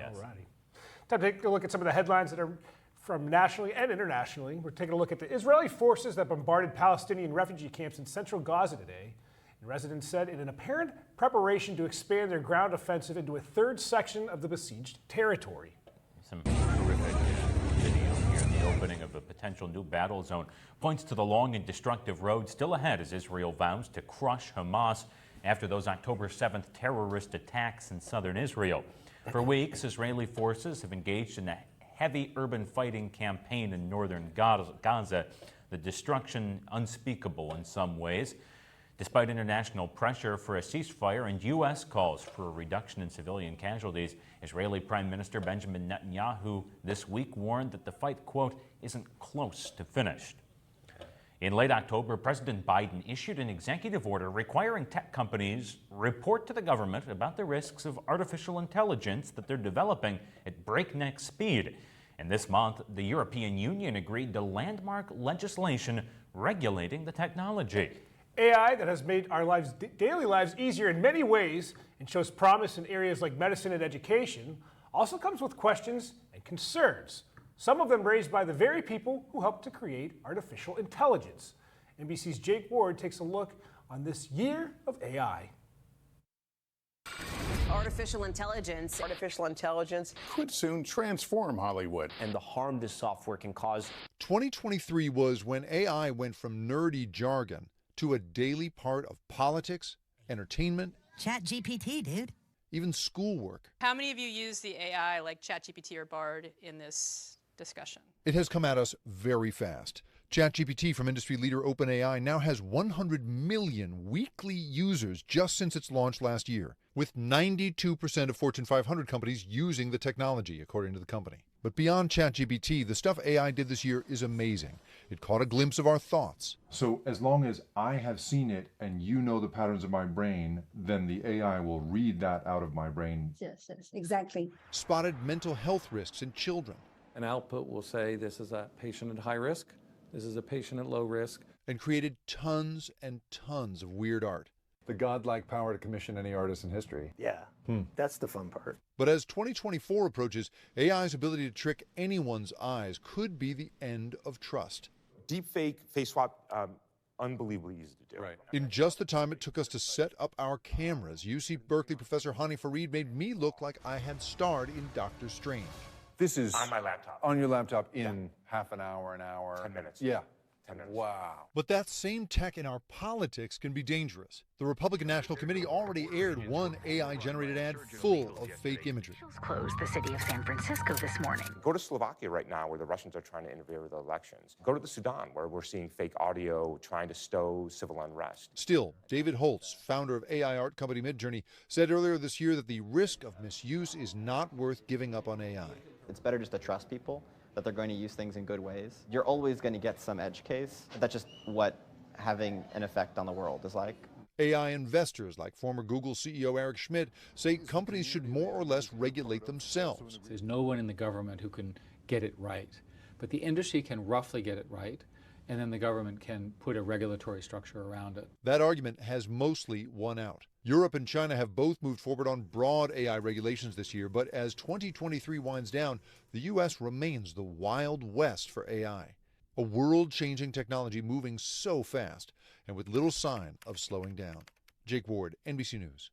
Yes. All righty. Time to take a look at some of the headlines that are from nationally and internationally. We're taking a look at the Israeli forces that bombarded Palestinian refugee camps in Central Gaza today. And residents said in an apparent preparation to expand their ground offensive into a third section of the besieged territory. Some terrific video here. The opening of a potential new battle zone points to the long and destructive road still ahead as Israel vows to crush Hamas after those October 7th terrorist attacks in southern Israel. For weeks, Israeli forces have engaged in a heavy urban fighting campaign in northern Gaza, the destruction unspeakable in some ways. Despite international pressure for a ceasefire and U.S. calls for a reduction in civilian casualties, Israeli Prime Minister Benjamin Netanyahu this week warned that the fight, quote, isn't close to finished. In late October, President Biden issued an executive order requiring tech companies report to the government about the risks of artificial intelligence that they're developing at breakneck speed. And this month, the European Union agreed to landmark legislation regulating the technology. AI that has made our daily lives easier in many ways and shows promise in areas like medicine and education also comes with questions and concerns, some of them raised by the very people who helped to create artificial intelligence. NBC's Jake Ward takes a look on this year of AI. Artificial intelligence could soon transform Hollywood. And the harm this software can cause. 2023 was when AI went from nerdy jargon to a daily part of politics, entertainment, ChatGPT, dude. even schoolwork. How many of you use the AI like ChatGPT or Bard in this discussion? It has come at us very fast. ChatGPT from industry leader OpenAI now has 100 million weekly users just since its launch last year, with 92% of Fortune 500 companies using the technology, according to the company. But beyond ChatGPT, the stuff AI did this year is amazing. It caught a glimpse of our thoughts. So as long as I have seen it and you know the patterns of my brain, then the AI will read that out of my brain. Yes, exactly. Spotted mental health risks in children. An output will say this is a patient at high risk, this is a patient at low risk. And created tons and tons of weird art. The godlike power to commission any artist in history. Yeah, that's the fun part. But as 2024 approaches, AI's ability to trick anyone's eyes could be the end of trust. Deepfake, face swap, unbelievably easy to do. Right. In just the time it took us to set up our cameras, UC Berkeley professor Hani Farid made me look like I had starred in Doctor Strange. This is On my laptop. On your laptop in half an hour, 10 minutes. Yeah. 10 minutes. Wow. But that same tech in our politics can be dangerous. The Republican National Committee already aired one AI-generated ad full of fake imagery. Closed the city of San Francisco this morning. Go to Slovakia right now where the Russians are trying to interfere with the elections. Go to the Sudan where we're seeing fake audio trying to stow civil unrest. Still, David Holtz, founder of AI art company Midjourney, said earlier this year that the risk of misuse is not worth giving up on AI. It's better just to trust people that they're going to use things in good ways. You're always going to get some edge case. That's just what having an effect on the world is like. AI investors like former Google CEO Eric Schmidt say companies should more or less regulate themselves. There's no one in the government who can get it right, but the industry can roughly get it right, and then the government can put a regulatory structure around it. That argument has mostly won out. Europe and China have both moved forward on broad AI regulations this year, but as 2023 winds down, the U.S. remains the Wild West for AI. A world-changing technology moving so fast and with little sign of slowing down. Jake Ward, NBC News.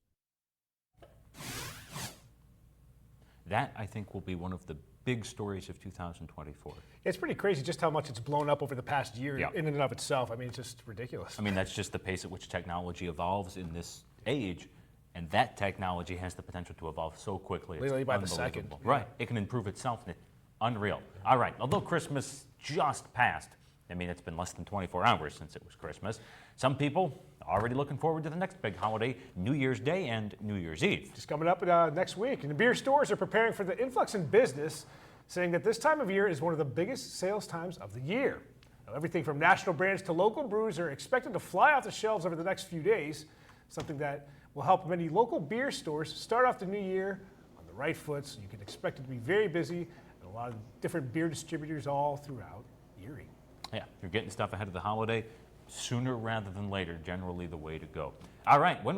That, I think, will be one of the big stories of 2024. It's pretty crazy just how much it's blown up over the past year in and of itself. I mean, it's just ridiculous. I mean, that's just the pace at which technology evolves in this age, and that technology has the potential to evolve so quickly. Literally by the second. Right. It can improve itself, and it's unreal. All right. Although Christmas just passed, I mean, it's been less than 24 hours since it was Christmas. Some people already looking forward to the next big holiday, New Year's Day and New Year's Eve. Just coming up next week. And the beer stores are preparing for the influx in business, saying that this time of year is one of the biggest sales times of the year. Now, everything from national brands to local brews are expected to fly off the shelves over the next few days, something that will help many local beer stores start off the new year on the right foot. So you can expect it to be very busy, and a lot of different beer distributors all throughout Erie. Yeah, you're getting stuff ahead of the holiday sooner rather than later, generally the way to go. All right, when